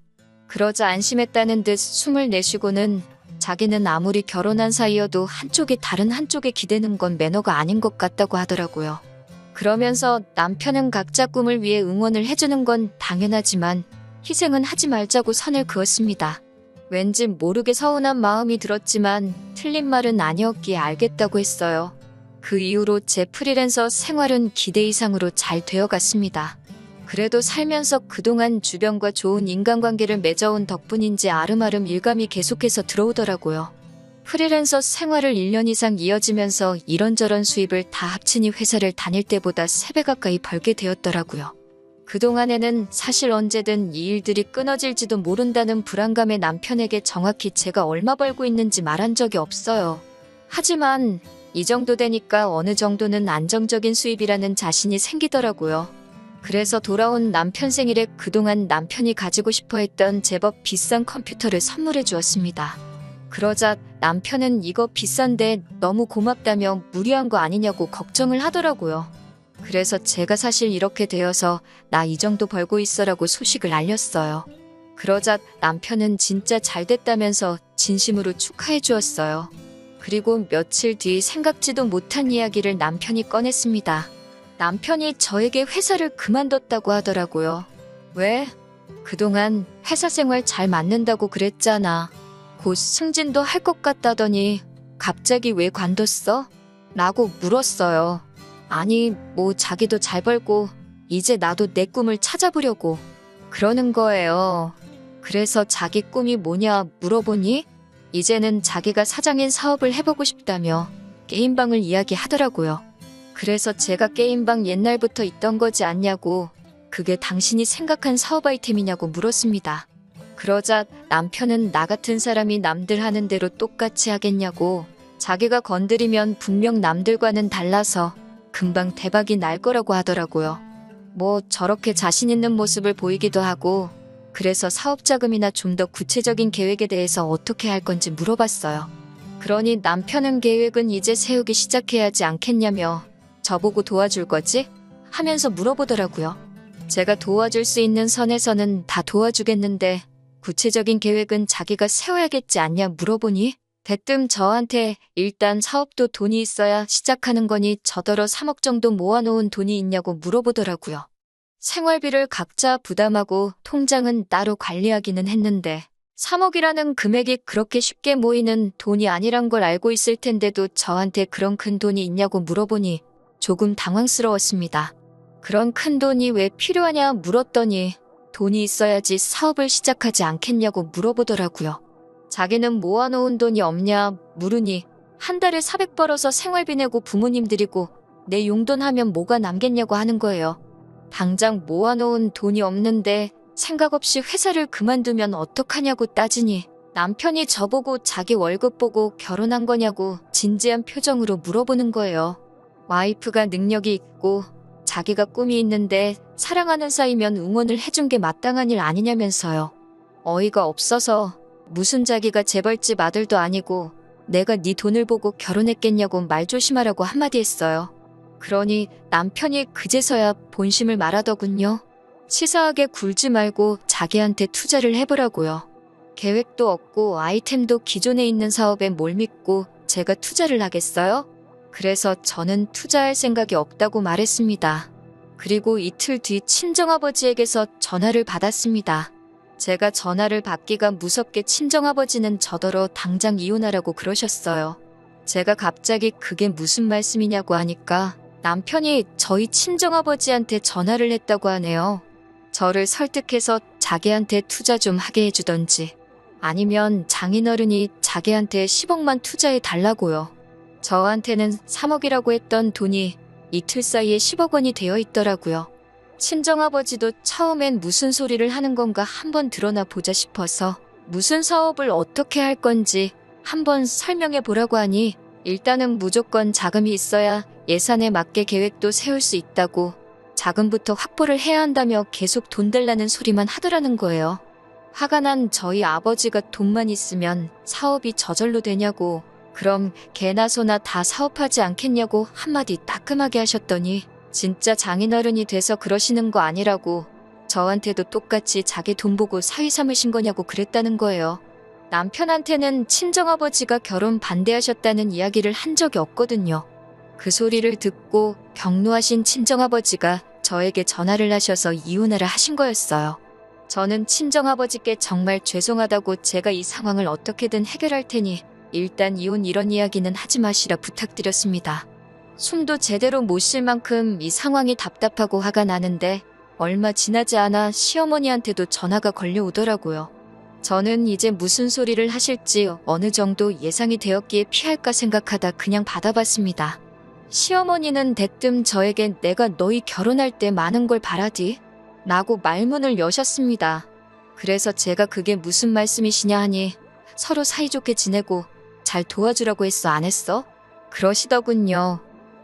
그러자 안심했다는 듯 숨을 내쉬고는 자기는 아무리 결혼한 사이여도 한쪽이 다른 한쪽에 기대는 건 매너가 아닌 것 같다고 하더라고요. 그러면서 남편은 각자 꿈을 위해 응원을 해주는 건 당연하지만 희생은 하지 말자고 선을 그었습니다. 왠지 모르게 서운한 마음이 들었지만 틀린 말은 아니었기에 알겠다고 했어요. 그 이후로 제 프리랜서 생활은 기대 이상으로 잘 되어갔습니다. 그래도 살면서 그동안 주변과 좋은 인간관계를 맺어온 덕분인지 아름아름 일감이 계속해서 들어오더라고요. 프리랜서 생활을 1년 이상 이어지면서 이런저런 수입을 다 합치니 회사를 다닐 때보다 3배 가까이 벌게 되었더라고요. 그동안에는 사실 언제든 이 일들이 끊어질지도 모른다는 불안감에 남편에게 정확히 제가 얼마 벌고 있는지 말한 적이 없어요. 하지만 이 정도 되니까 어느 정도는 안정적인 수입이라는 자신이 생기더라고요. 그래서 돌아온 남편 생일에 그동안 남편이 가지고 싶어 했던 제법 비싼 컴퓨터를 선물해 주었습니다. 그러자 남편은 이거 비싼데 너무 고맙다며 무리한 거 아니냐고 걱정을 하더라고요. 그래서 제가 사실 이렇게 되어서 나 이 정도 벌고 있어라고 소식을 알렸어요. 그러자 남편은 진짜 잘 됐다면서 진심으로 축하해 주었어요. 그리고 며칠 뒤 생각지도 못한 이야기를 남편이 꺼냈습니다. 남편이 저에게 회사를 그만뒀다고 하더라고요. 왜? 그동안 회사 생활 잘 맞는다고 그랬잖아. 곧 승진도 할 것 같다더니 갑자기 왜 관뒀어? 라고 물었어요. 아니, 뭐 자기도 잘 벌고 이제 나도 내 꿈을 찾아보려고 그러는 거예요. 그래서 자기 꿈이 뭐냐 물어보니 이제는 자기가 사장인 사업을 해보고 싶다며 게임방을 이야기하더라고요. 그래서 제가 게임방 옛날부터 있던 거지 않냐고, 그게 당신이 생각한 사업 아이템이냐고 물었습니다. 그러자 남편은 나 같은 사람이 남들 하는 대로 똑같이 하겠냐고, 자기가 건드리면 분명 남들과는 달라서 금방 대박이 날 거라고 하더라고요. 뭐 저렇게 자신 있는 모습을 보이기도 하고, 그래서 사업 자금이나 좀 더 구체적인 계획에 대해서 어떻게 할 건지 물어봤어요. 그러니 남편은 계획은 이제 세우기 시작해야 하지 않겠냐며 저보고 도와줄 거지? 하면서 물어보더라고요. 제가 도와줄 수 있는 선에서는 다 도와주겠는데 구체적인 계획은 자기가 세워야겠지 않냐 물어보니 대뜸 저한테 일단 사업도 돈이 있어야 시작하는 거니 저더러 3억 정도 모아놓은 돈이 있냐고 물어보더라고요. 생활비를 각자 부담하고 통장은 따로 관리하기는 했는데 3억이라는 금액이 그렇게 쉽게 모이는 돈이 아니란 걸 알고 있을 텐데도 저한테 그런 큰 돈이 있냐고 물어보니 조금 당황스러웠습니다. 그런 큰 돈이 왜 필요하냐 물었더니 돈이 있어야지 사업을 시작하지 않겠냐고 물어보더라고요. 자기는 모아놓은 돈이 없냐 물으니 한 달에 400 벌어서 생활비 내고 부모님 드리고 내 용돈 하면 뭐가 남겠냐고 하는 거예요. 당장 모아놓은 돈이 없는데 생각 없이 회사를 그만두면 어떡하냐고 따지니 남편이 저보고 자기 월급 보고 결혼한 거냐고 진지한 표정으로 물어보는 거예요. 와이프가 능력이 있고 자기가 꿈이 있는데 사랑하는 사이면 응원을 해준 게 마땅한 일 아니냐면서요. 어이가 없어서 무슨 자기가 재벌집 아들도 아니고 내가 네 돈을 보고 결혼했겠냐고 말 조심하라고 한마디 했어요. 그러니 남편이 그제서야 본심을 말하더군요. 치사하게 굴지 말고 자기한테 투자를 해보라고요. 계획도 없고 아이템도 기존에 있는 사업에 뭘 믿고 제가 투자를 하겠어요? 그래서 저는 투자할 생각이 없다고 말했습니다. 그리고 이틀 뒤 친정아버지에게서 전화를 받았습니다. 제가 전화를 받기가 무섭게 친정아버지는 저더러 당장 이혼하라고 그러셨어요. 제가 갑자기 그게 무슨 말씀이냐고 하니까 남편이 저희 친정아버지한테 전화를 했다고 하네요. 저를 설득해서 자기한테 투자 좀 하게 해주던지 아니면 장인어른이 자기한테 10억만 투자해 달라고요. 저한테는 3억이라고 했던 돈이 이틀 사이에 10억 원이 되어 있더라고요. 친정아버지도 처음엔 무슨 소리를 하는 건가 한번 드러나 보자 싶어서 무슨 사업을 어떻게 할 건지 한번 설명해 보라고 하니 일단은 무조건 자금이 있어야 예산에 맞게 계획도 세울 수 있다고 자금부터 확보를 해야 한다며 계속 돈 달라는 소리만 하더라는 거예요. 화가 난 저희 아버지가 돈만 있으면 사업이 저절로 되냐고, 그럼 개나 소나 다 사업하지 않겠냐고 한마디 따끔하게 하셨더니 진짜 장인어른이 돼서 그러시는 거 아니라고 저한테도 똑같이 자기 돈 보고 사위 삼으신 거냐고 그랬다는 거예요. 남편한테는 친정아버지가 결혼 반대하셨다는 이야기를 한 적이 없거든요. 그 소리를 듣고 격노하신 친정아버지가 저에게 전화를 하셔서 이혼하라 하신 거였어요. 저는 친정아버지께 정말 죄송하다고 제가 이 상황을 어떻게든 해결할 테니 일단 이혼 이런 이야기는 하지 마시라 부탁드렸습니다. 숨도 제대로 못 쉴 만큼 이 상황이 답답하고 화가 나는데 얼마 지나지 않아 시어머니한테도 전화가 걸려오더라고요. 저는 이제 무슨 소리를 하실지 어느 정도 예상이 되었기에 피할까 생각하다 그냥 받아봤습니다. 시어머니는 대뜸 저에게 내가 너희 결혼할 때 많은 걸 바라디? 라고 말문을 여셨습니다. 그래서 제가 그게 무슨 말씀이시냐 하니 서로 사이좋게 지내고 잘 도와주라고 했어 안 했어? 그러시더군요.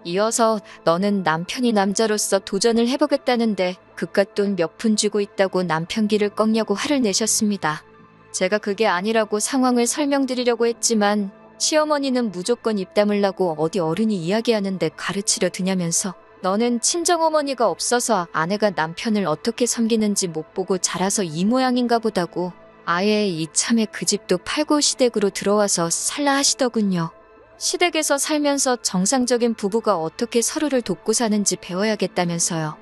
이어서 너는 남편이 남자로서 도전을 해보겠다는데 그깟 돈 몇 푼 쥐고 있다고 남편 길을 꺾냐고 화를 내셨습니다. 제가 그게 아니라고 상황을 설명드리려고 했지만 시어머니는 무조건 입 다물라고 어디 어른이 이야기하는데 가르치려 드냐면서 너는 친정어머니가 없어서 아내가 남편을 어떻게 섬기는지 못 보고 자라서 이 모양인가 보다고 아예 이참에 그 집도 팔고 시댁으로 들어와서 살라 하시더군요. 시댁에서 살면서 정상적인 부부가 어떻게 서로를 돕고 사는지 배워야겠다면서요.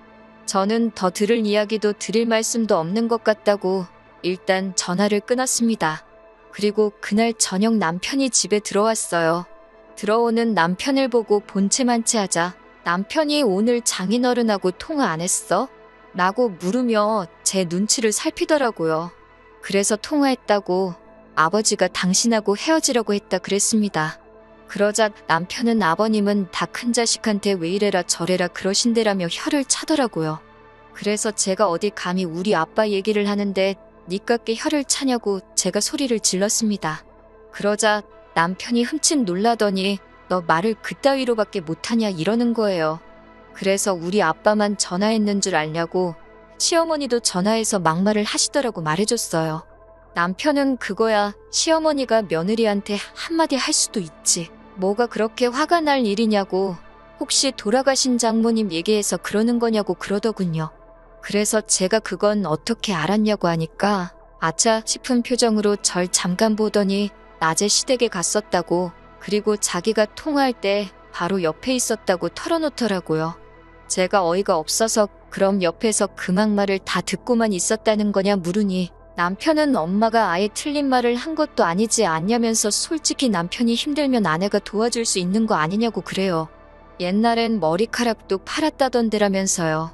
저는 더 들을 이야기도 드릴 말씀도 없는 것 같다고 일단 전화를 끊었습니다. 그리고 그날 저녁 남편이 집에 들어왔어요. 들어오는 남편을 보고 본체만체 하자 남편이 오늘 장인어른하고 통화 안 했어? 라고 물으며 제 눈치를 살피더라고요. 그래서 통화했다고 아버지가 당신하고 헤어지려고 했다 그랬습니다. 그러자 남편은 아버님은 다 큰 자식한테 왜 이래라 저래라 그러신대라며 혀를 차더라고요. 그래서 제가 어디 감히 우리 아빠 얘기를 하는데 니깎게 혀를 차냐고 제가 소리를 질렀습니다. 그러자 남편이 흠칫 놀라더니 너 말을 그따위로밖에 못하냐 이러는 거예요. 그래서 우리 아빠만 전화했는 줄 알냐고 시어머니도 전화해서 막말을 하시더라고 말해줬어요. 남편은 그거야 시어머니가 며느리한테 한마디 할 수도 있지. 뭐가 그렇게 화가 날 일이냐고 혹시 돌아가신 장모님 얘기해서 그러는 거냐고 그러더군요. 그래서 제가 그건 어떻게 알았냐고 하니까 아차 싶은 표정으로 절 잠깐 보더니 낮에 시댁에 갔었다고 그리고 자기가 통화할 때 바로 옆에 있었다고 털어놓더라고요. 제가 어이가 없어서 그럼 옆에서 그 막말을 다 듣고만 있었다는 거냐 물으니 남편은 엄마가 아예 틀린 말을 한 것도 아니지 않냐면서 솔직히 남편이 힘들면 아내가 도와줄 수 있는 거 아니냐고 그래요. 옛날엔 머리카락도 팔았다던데라면서요.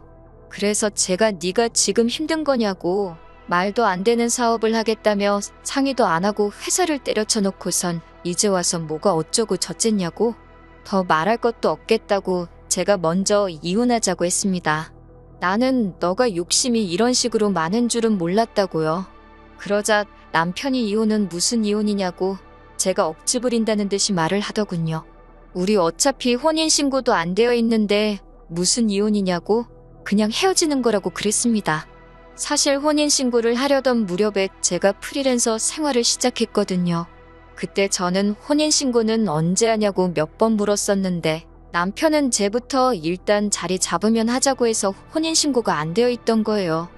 그래서 제가 네가 지금 힘든 거냐고 말도 안 되는 사업을 하겠다며 상의도 안 하고 회사를 때려쳐 놓고선 이제 와서 뭐가 어쩌고 저쨌냐고 더 말할 것도 없겠다고 제가 먼저 이혼하자고 했습니다. 나는 너가 욕심이 이런 식으로 많은 줄은 몰랐다고요. 그러자 남편이 이혼은 무슨 이혼이냐고 제가 억지 부린다는 듯이 말을 하더군요. 우리 어차피 혼인신고도 안 되어 있는데 무슨 이혼이냐고 그냥 헤어지는 거라고 그랬습니다. 사실 혼인신고를 하려던 무렵에 제가 프리랜서 생활을 시작했거든요. 그때 저는 혼인신고는 언제 하냐고 몇 번 물었었는데 남편은 제부터 일단 자리 잡으면 하자고 해서 혼인신고가 안 되어 있던 거예요.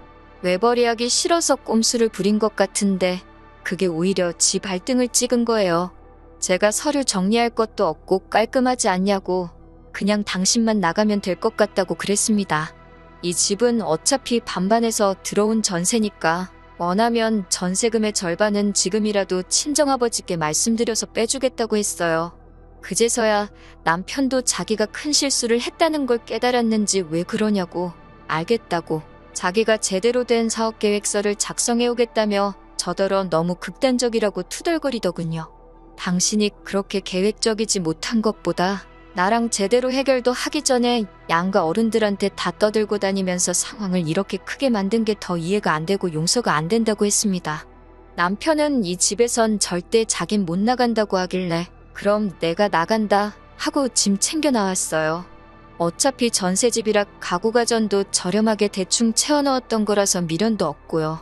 외벌이하기 싫어서 꼼수를 부린 것 같은데 그게 오히려 지 발등을 찍은 거예요. 제가 서류 정리할 것도 없고 깔끔하지 않냐고 그냥 당신만 나가면 될 것 같다고 그랬습니다. 이 집은 어차피 반반해서 들어온 전세니까 원하면 전세금의 절반은 지금이라도 친정아버지께 말씀드려서 빼주겠다고 했어요. 그제서야 남편도 자기가 큰 실수를 했다는 걸 깨달았는지 왜 그러냐고 알겠다고 자기가 제대로 된 사업계획서를 작성해오겠다며 저더러 너무 극단적이라고 투덜거리더군요. 당신이 그렇게 계획적이지 못한 것보다 나랑 제대로 해결도 하기 전에 양가 어른들한테 다 떠들고 다니면서 상황을 이렇게 크게 만든 게 더 이해가 안 되고 용서가 안 된다고 했습니다. 남편은 이 집에선 절대 자긴 못 나간다고 하길래 그럼 내가 나간다 하고 짐 챙겨 나왔어요. 어차피 전세집이라 가구가 전도 저렴하게 대충 채워넣었던 거라서 미련도 없고요.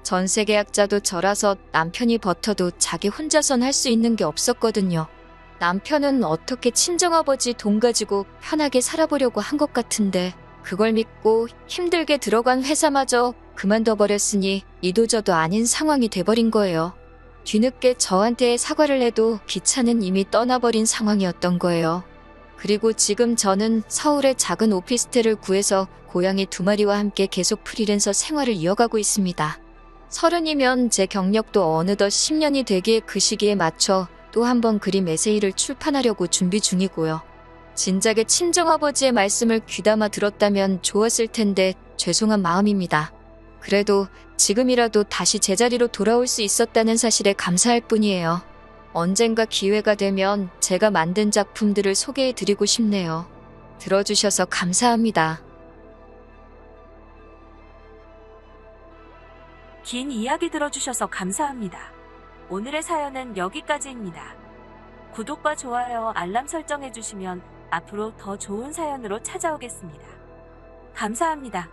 전세 계약자도 저라서 남편이 버텨도 자기 혼자선 할 수 있는 게 없었거든요. 남편은 어떻게 친정아버지 돈 가지고 편하게 살아보려고 한 것 같은데 그걸 믿고 힘들게 들어간 회사마저 그만둬 버렸으니 이도저도 아닌 상황이 돼버린 거예요. 뒤늦게 저한테 사과를 해도 기차는 이미 떠나버린 상황이었던 거예요. 그리고 지금 저는 서울에 작은 오피스텔을 구해서 고양이 2마리와 함께 계속 프리랜서 생활을 이어가고 있습니다. 30이면 제 경력도 어느덧 10년이 되기에 그 시기에 맞춰 또 한 번 그림 에세이를 출판하려고 준비 중이고요. 진작에 친정아버지의 말씀을 귀담아 들었다면 좋았을 텐데 죄송한 마음입니다. 그래도 지금이라도 다시 제자리로 돌아올 수 있었다는 사실에 감사할 뿐이에요. 언젠가 기회가 되면 제가 만든 작품들을 소개해드리고 싶네요. 들어주셔서 감사합니다. 긴 이야기 들어주셔서 감사합니다. 오늘의 사연은 여기까지입니다. 구독과 좋아요, 알람 설정해주시면 앞으로 더 좋은 사연으로 찾아오겠습니다. 감사합니다.